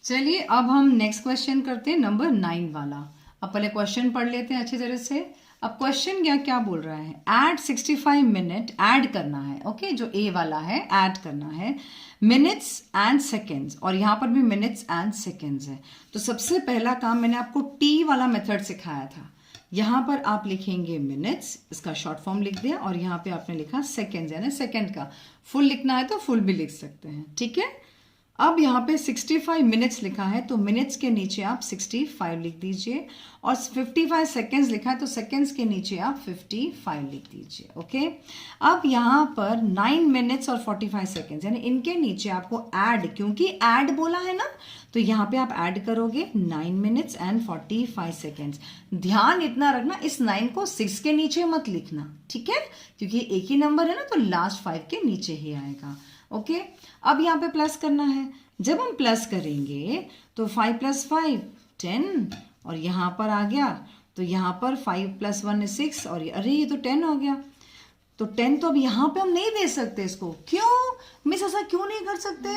चलिए अब हम नेक्स्ट क्वेश्चन करते हैं नंबर 9 वाला। अब पहले क्वेश्चन पढ़ लेते हैं अच्छी तरह से। अब क्वेश्चन क्या बोल रहा है, ऐड 65 मिनट ऐड करना है। ओके, जो ए वाला है ऐड करना है मिनट्स एंड सेकेंड्स, और यहाँ पर भी मिनट्स एंड सेकेंड्स है। तो सबसे पहला काम मैंने आपको टी वाला मेथड सिखाया था। यहाँ पर आप लिखेंगे मिनट्स, इसका शॉर्ट फॉर्म लिख दिया, और यहाँ पे आपने लिखा सेकेंड्स, यानी सेकेंड का फुल लिखना है तो फुल भी लिख सकते हैं। ठीक है, अब यहाँ पे 65 मिनट्स लिखा है तो मिनट्स के नीचे आप 65 लिख दीजिए, और 55 सेकेंड्स लिखा है तो सेकेंड्स के नीचे आप 55 लिख दीजिए। ओके, अब यहाँ पर 9 मिनट्स और 45 सेकेंड्स, यानी इनके नीचे आपको ऐड, क्योंकि ऐड बोला है ना, तो यहाँ पे आप ऐड करोगे 9 मिनट्स एंड 45 सेकेंड्स। ध्यान इतना रखना, इस 9 को 6 के नीचे मत लिखना, ठीक है, क्योंकि एक ही नंबर है ना, तो लास्ट 5 के नीचे ही आएगा। ओके, अब यहाँ पे प्लस करना है। जब हम प्लस करेंगे तो 5 + 5 10, और यहाँ पर आ गया तो यहाँ पर 5 + 1 is 6, और अरे ये तो 10 हो गया। तो 10 तो अब यहाँ पे हम नहीं दे सकते इसको। क्यों मिस, ऐसा क्यों नहीं कर सकते?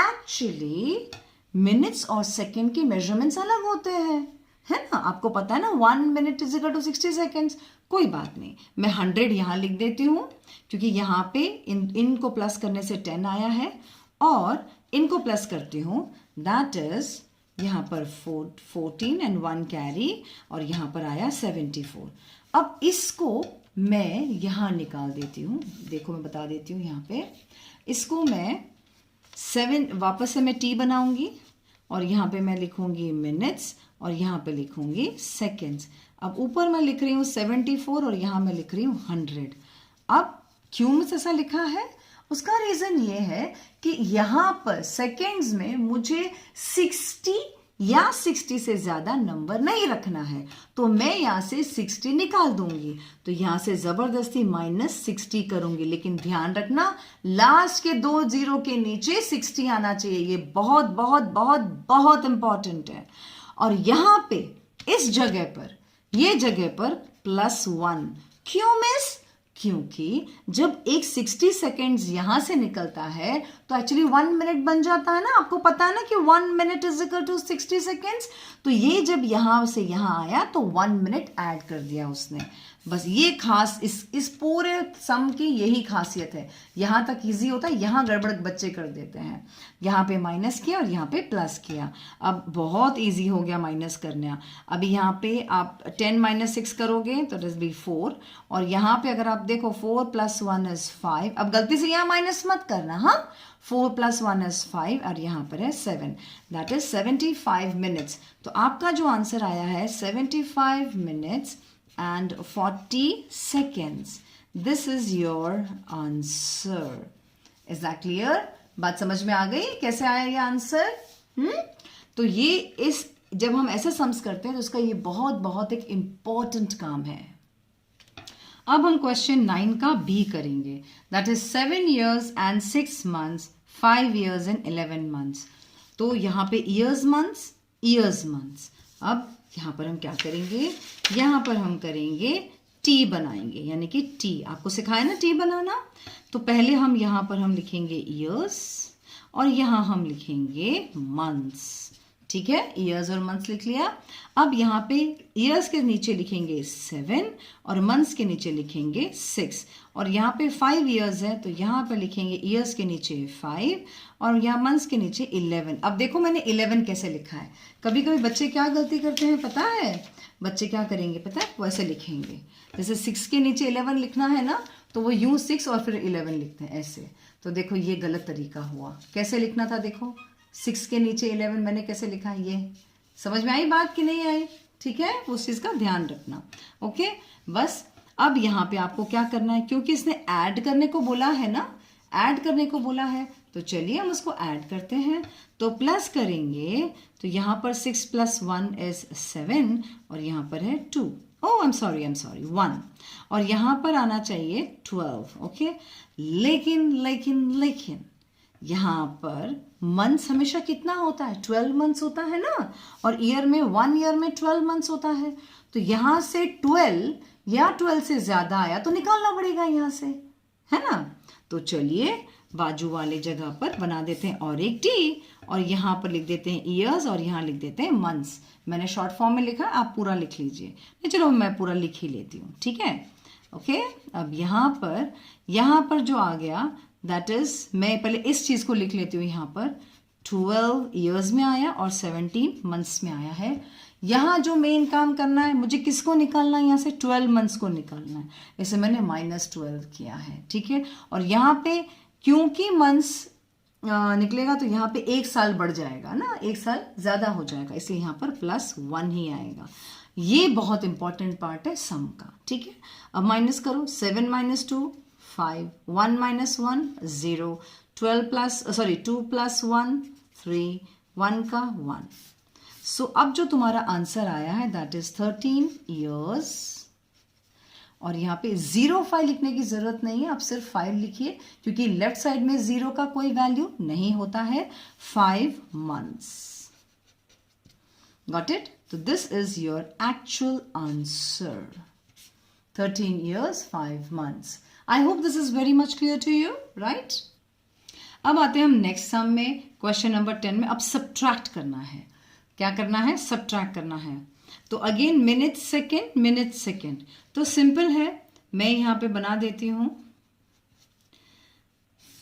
एक्चुअली मिनट्स और सेकेंड के मेजरमेंट्स अलग होते हैं, है ना, आपको पता है ना। 1 मिनट = 60 सेकेंड्स। कोई बात नहीं, मैं 100 यहाँ लिख देती हूँ, क्योंकि यहाँ पे इनको प्लस करने से 10 आया है, और इनको प्लस करती हूँ, दैट इज यहाँ पर 14 एंड 1 कैरी, और यहाँ पर आया 74। अब इसको मैं यहाँ निकाल देती हूँ, देखो मैं बता देती हूँ। यहाँ पे इसको मैं 7 वापस से मैं टी बनाऊंगी, और यहाँ पे मैं लिखूंगी मिनट्स, और यहाँ पे लिखूंगी सेकेंड्स। अब ऊपर मैं लिख रही हूँ 74, और यहाँ मैं लिख रही हूँ 100। अब क्यों मुझे ऐसा लिखा है, उसका रीजन ये है कि यहाँ पर सेकेंड्स में मुझे 60 या 60 से ज्यादा नंबर नहीं रखना है, तो मैं यहाँ से 60 निकाल दूंगी, तो यहाँ से जबरदस्ती -60 करूंगी। लेकिन ध्यान रखना, लास्ट के 2 0 के नीचे 60 आना चाहिए, ये बहुत बहुत बहुत बहुत इंपॉर्टेंट है। और यहाँ पे इस जगह पर, ये जगह पर +1, क्यों मिस? क्योंकि जब एक 60 सेकेंड्स यहां से निकलता है तो एक्चुअली 1 मिनट बन जाता है ना। आपको पता है ना कि 1 मिनट = 60 सेकेंड्स। तो ये जब यहां से यहां आया तो 1 मिनट ऐड कर दिया उसने। बस ये खास इस पूरे सम की यही खासियत है। यहां तक इजी होता है, यहां गड़बड़ बच्चे कर देते हैं। यहाँ पे माइनस किया और यहाँ पे प्लस किया। अब बहुत इजी हो गया माइनस करना। अभी यहाँ पे आप 10 - 6 करोगे तो इट इज बी 4, और यहाँ पे अगर आप देखो 4 + 1 is 5। अब गलती से यहाँ माइनस मत करना, हाँ। 4 + 1 is 5, और यहाँ पर है 7, दैट इज 75 मिनट्स। तो आपका जो आंसर आया है 75 minutes and 40 seconds. This is your answer. Is that clear? बात समझ में आ गई कैसे आया ये आंसर? तो ये जब हम ऐसे सम्स करते हैं तो उसका ये बहुत बहुत एक इंपॉर्टेंट काम है। अब हम क्वेश्चन 9 का बी करेंगे, that is 7 years and 6 months, 5 years and 11 months। तो यहाँ पे ईयर्स मंथ्स। अब यहाँ पर हम क्या करेंगे, यहाँ पर हम करेंगे टी बनाएंगे, यानी कि टी आपको सिखाया ना टी बनाना। तो पहले हम यहाँ पर हम लिखेंगे ईयर्स, और यहाँ हम लिखेंगे मंथ्स। ठीक है, ईयर्स और मंथ्स लिख लिया। अब यहाँ पे ईयर्स के नीचे लिखेंगे 7, और मंथ्स के नीचे लिखेंगे 6, और यहाँ पे 5 years है तो यहाँ पे लिखेंगे ईयर्स के नीचे 5, और यहाँ मंथ्स के नीचे 11। अब देखो मैंने 11 कैसे लिखा है। कभी कभी बच्चे क्या गलती करते हैं पता है, बच्चे क्या करेंगे पता है, वैसे लिखेंगे, जैसे 6 के नीचे 11 लिखना है ना, तो वो यूं 6 और फिर 11 लिखते हैं ऐसे। तो देखो ये गलत तरीका हुआ। कैसे लिखना था, देखो 6 के नीचे 11 मैंने कैसे लिखा है, ये समझ में आई बात कि नहीं आई? ठीक है, उस चीज का ध्यान रखना। ओके, बस अब यहाँ पे आपको क्या करना है, क्योंकि इसने ऐड करने को बोला है ना, ऐड करने को बोला है, तो चलिए हम उसको ऐड करते हैं। तो प्लस करेंगे तो यहाँ पर 6 + 1 is 7, और यहाँ पर है 2, ओह आई एम सॉरी 1, और यहाँ पर आना चाहिए 12। ओके, लेकिन यहाँ पर मंथ्स हमेशा कितना होता है, 12 मंथ्स होता है ना, और ईयर में 1 ईयर में 12 मंथ्स होता है। तो यहाँ से 12 या 12 से ज्यादा आया तो निकालना पड़ेगा यहाँ से, है ना। तो चलिए बाजू वाले जगह पर बना देते हैं और एक टी, और यहाँ पर लिख देते हैं ईयर्स और यहाँ लिख देते हैं मंथ्स। मैंने शॉर्ट फॉर्म में लिखा, आप पूरा लिख लीजिए। नहीं चलो मैं पूरा लिख ही लेती हूँ, ठीक है। ओके, अब यहाँ पर जो आ गया दैट इज, मैं पहले इस चीज़ को लिख लेती हूँ। यहाँ पर 12 ईयर्स में आया और 17 मंथ्स में आया है। यहाँ जो मेन काम करना है, मुझे किसको निकालना है, यहाँ से 12 मंथ्स को निकालना है। इसे मैंने -12 किया है, ठीक है। और यहाँ पे क्योंकि मंथ्स निकलेगा तो यहाँ पे 1 साल बढ़ जाएगा ना, 1 साल ज़्यादा हो जाएगा, इसलिए यहाँ पर +1 ही आएगा। ये बहुत इंपॉर्टेंट पार्ट है सम का, ठीक है। अब माइनस करो, 7 - 2 5, 1 - 1 0, 2 + 1 3, 1 का 1। सो अब जो तुम्हारा आंसर आया है दैट इज 13 ईयर्स। और यहाँ पे 05 लिखने की जरूरत नहीं है, आप सिर्फ 5 लिखिए क्योंकि लेफ्ट साइड में 0 का कोई वैल्यू नहीं होता है। 5 months। Got it? तो this is your actual answer, 13 years 5 months। I hope this is very much clear to you, right. अब आते हैं हम नेक्स्ट सम में, क्वेश्चन नंबर 10 में। अब सब्ट्रैक्ट करना है। क्या करना है? सब्ट्रैक्ट करना है। तो अगेन मिनट सेकेंड, तो सिंपल है, मैं यहाँ पे बना देती हूँ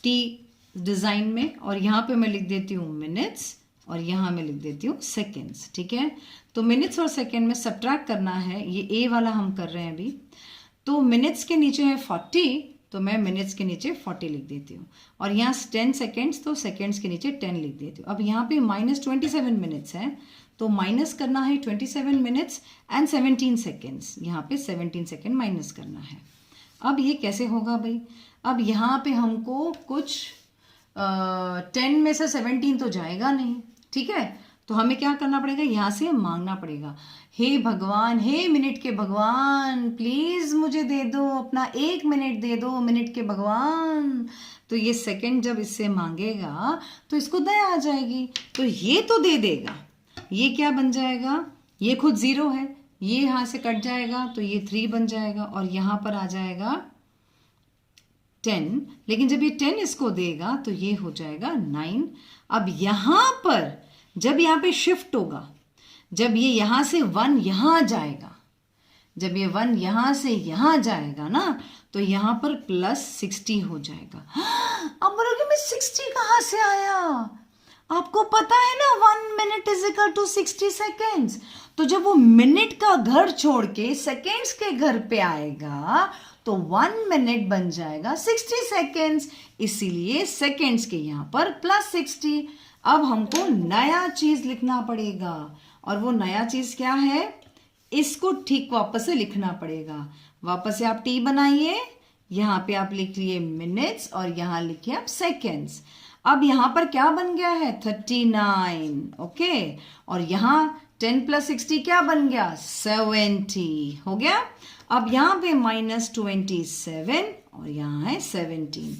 टी डिजाइन में, और यहाँ पे मैं लिख देती हूँ मिनट्स और यहाँ मैं लिख देती हूँ सेकेंड्स, ठीक है। तो मिनट्स और सेकेंड में सब्ट्रैक्ट करना है, ये ए वाला हम कर रहे हैं अभी। तो मिनट्स के नीचे है 40, तो मैं मिनट्स के नीचे 40 लिख देती हूँ, और यहाँ 10 सेकेंड्स, तो सेकेंड्स के नीचे 10 लिख देती हूँ। अब यहाँ पे -27 मिनट्स है, तो माइनस करना है 27 मिनट्स एंड 17 सेकेंड्स, यहाँ पे 17 सेकेंड माइनस करना है। अब ये कैसे होगा भाई? अब यहाँ पे हमको कुछ 10 में से 17 तो जाएगा नहीं, ठीक है। तो हमें क्या करना पड़ेगा? यहाँ से मांगना पड़ेगा, हे भगवान, हे मिनट के भगवान, प्लीज मुझे दे दो, अपना 1 मिनट दे दो, मिनट के भगवान। तो ये सेकंड जब इससे मांगेगा तो इसको दया आ जाएगी, तो ये तो दे देगा। ये क्या बन जाएगा? ये खुद 0 है, ये यहाँ से कट जाएगा तो ये 3 बन जाएगा, और यहाँ पर आ जाएगा 10। लेकिन जब ये 10 इसको देगा तो ये हो जाएगा 9। अब यहाँ पर जब यहाँ पे शिफ्ट होगा, जब ये यहाँ से 1 यहाँ जाएगा, जब ये 1 यहाँ से यहाँ जाएगा ना, तो यहाँ पर +60 हो जाएगा। अब बोलोगे मैं 60 कहाँ से आया? आपको पता है ना 1 minute = 60 seconds। तो जब वो मिनट का घर छोड़ के सेकेंड्स के घर पे आएगा तो 1 minute बन जाएगा 60 seconds, इसीलिए सेकेंड्स के यहाँ पर +60। अब हमको नया चीज लिखना पड़ेगा, और वो नया चीज क्या है? इसको ठीक वापस से लिखना पड़ेगा। वापस से आप टी बनाइए, यहाँ पे आप लिख लिए मिनट्स और यहाँ लिखिए आप सेकेंड्स। अब यहाँ पर क्या बन गया है? 39, ओके। और यहाँ 10 + 60 क्या बन गया? 70 हो गया। अब यहाँ पे -27 और यहाँ है 17।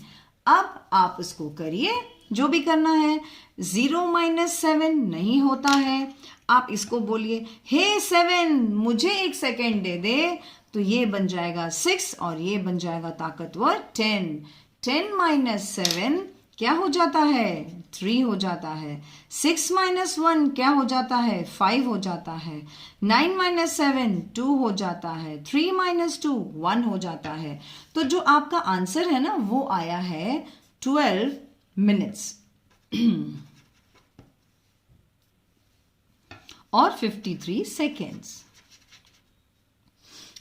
अब आप इसको करिए, जो भी करना है। 0 - 7 नहीं होता है, आप इसको बोलिए हे 7 मुझे 1 सेकेंड दे दे, तो ये बन जाएगा 6 और ये बन जाएगा ताकतवर 10। 10 - 7 क्या हो जाता है? 3 हो जाता है। 6 - 1 क्या हो जाता है? 5 हो जाता है। 9 - 7 2 हो जाता है। 3 - 2 1 हो जाता है। तो जो आपका आंसर है ना वो आया है 12 मिनट्स और 53 सेकेंड्स।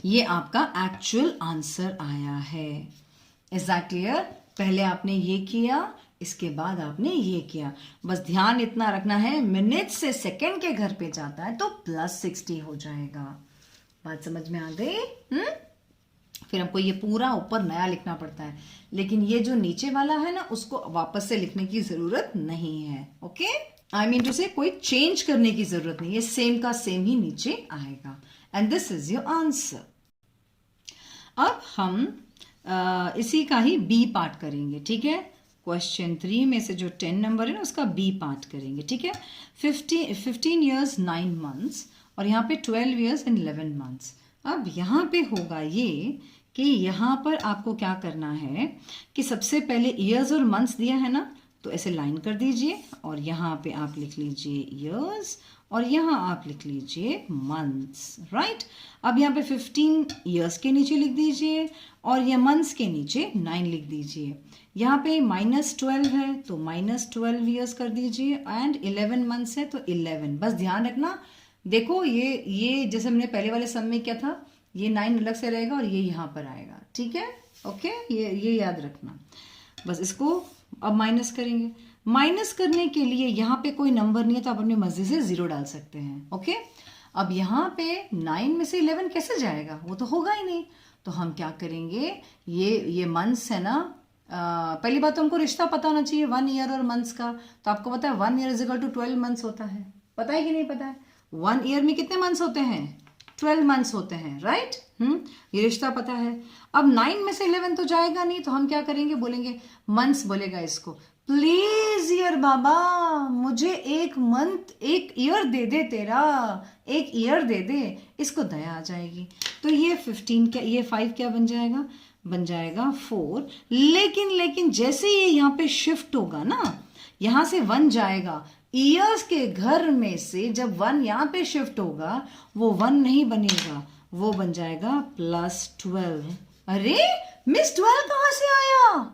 ये आपका एक्चुअल आंसर आया है। Is that clear? पहले आपने ये किया, इसके बाद आपने ये किया। बस ध्यान इतना रखना है, मिनट से सेकंड के घर पे जाता है तो +60 हो जाएगा। बात समझ में आ गई? फिर हमको ये पूरा ऊपर नया लिखना पड़ता है, लेकिन ये जो नीचे वाला है ना उसको वापस से लिखने की जरूरत नहीं है। ओके, आई मीन टू से कोई चेंज करने की जरूरत नहीं है, सेम का सेम ही नीचे आएगा। And this is your answer. अब हम इसी का ही बी पार्ट करेंगे, ठीक है। क्वेश्चन 3 में से जो 10 नंबर है ना उसका बी पार्ट करेंगे, ठीक है। 15 years 9 months और यहाँ पे 12 years and 11 months। अब यहाँ पे होगा ये कि यहाँ पर आपको क्या करना है कि सबसे पहले ईयर्स और मंथ्स दिया है ना, तो ऐसे लाइन कर दीजिए और यहाँ पे आप लिख लीजिए ईयर्स और यहाँ आप लिख लीजिए मंथ्स, राइट। अब यहाँ पे 15 ईयर्स के नीचे लिख दीजिए और ये मंथ्स के नीचे 9 लिख दीजिए। यहाँ पे -12 है तो -12 ईयर्स कर दीजिए एंड 11 मंथ्स है तो 11। बस ध्यान रखना, देखो ये जैसे हमने पहले वाले सम में क्या था, ये 9 अलग से रहेगा और ये यहाँ पर आएगा, ठीक है, ओके। ये याद रखना। बस इसको अब माइनस करेंगे। माइनस करने के लिए यहाँ पे कोई नंबर नहीं है तो आप अपनी मर्जी से 0 डाल सकते हैं, ओके। अब यहाँ पे 9 में से 11 कैसे जाएगा, वो तो होगा ही नहीं। तो हम क्या करेंगे, ये मंथ्स है ना, पहली बात तो हमको रिश्ता पता होना चाहिए 1 ईयर और मंथ्स का। तो आपको पता है 1 year is equal to 12 months होता है, पता है कि नहीं पता है? 1 ईयर में कितने मंथ्स होते हैं? 12 मंथ्स होते हैं, राइट। ये रिश्ता पता है। अब 9 में से 11 तो जाएगा नहीं, तो हम क्या करेंगे, बोलेंगे मंथ्स बोलेगा इसको, प्लीज ईयर बाबा मुझे एक मंथ एक ईयर दे दे, तेरा एक ईयर दे दे, इसको दया आ जाएगी। तो ये 15 क्या, ये 5 क्या बन जाएगा, बन जाएगा 4। लेकिन जैसे ये यहाँ पे शिफ्ट होगा ना, यहाँ से 1 जाएगा, ईयर्स के घर में से जब 1 यहाँ पे शिफ्ट होगा वो 1 नहीं बनेगा, वो बन जाएगा +12। अरे मिस 12 कहाँ से आया?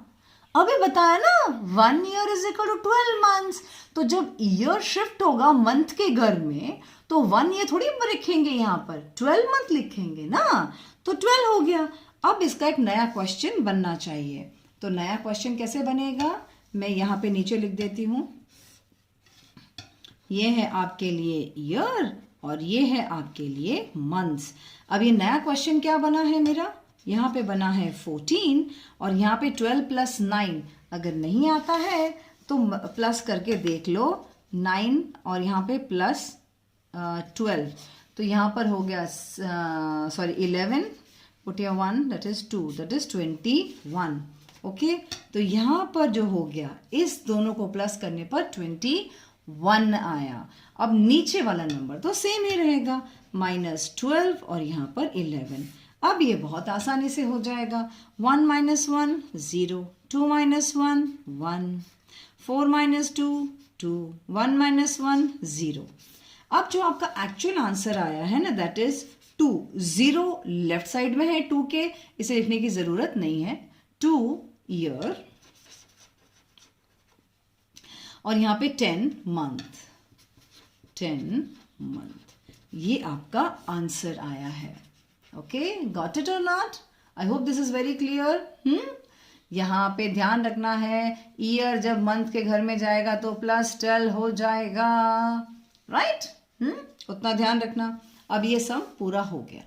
अभी बताया ना 1 year is equal to 12 months. तो जब ईयर शिफ्ट होगा मंथ के घर में तो 1 ईयर थोड़ी लिखेंगे, यहाँ पर 12 मंथ लिखेंगे ना, तो 12 हो गया। अब इसका एक नया क्वेश्चन बनना चाहिए। तो नया क्वेश्चन कैसे बनेगा, मैं यहाँ पे नीचे लिख देती हूँ। ये है आपके लिए ईयर और ये है आपके लिए मंथ्स। अब ये नया क्वेश्चन क्या बना है मेरा, यहाँ पे बना है 14 और यहाँ पे 12 + 9। अगर नहीं आता है तो प्लस करके देख लो, 9 और यहाँ पे +12, तो यहाँ पर हो गया 11, put here 1, that is 2, that is 21, okay. तो यहाँ पर जो हो गया, इस दोनों को प्लस करने पर 21 आया। अब नीचे वाला नंबर तो सेम ही रहेगा, -12 और यहाँ पर 11। अब ये बहुत आसानी से हो जाएगा, 1 - 1 0, 2 - 1 1, 4 - 2 2, 1 - 1 0। अब जो आपका एक्चुअल आंसर आया है ना, दैट इज 2। 0 लेफ्ट साइड में है 2 के, इसे लिखने की जरूरत नहीं है। 2 ईयर और यहाँ पे 10 मंथ, 10 मंथ, ये आपका आंसर आया है। ओके, गॉट इट और not? I hope this is very clear. यहाँ पे ध्यान रखना है, ईयर जब मंथ के घर में जाएगा तो +12 हो जाएगा, राइट? उतना ध्यान रखना। अब ये सम पूरा हो गया।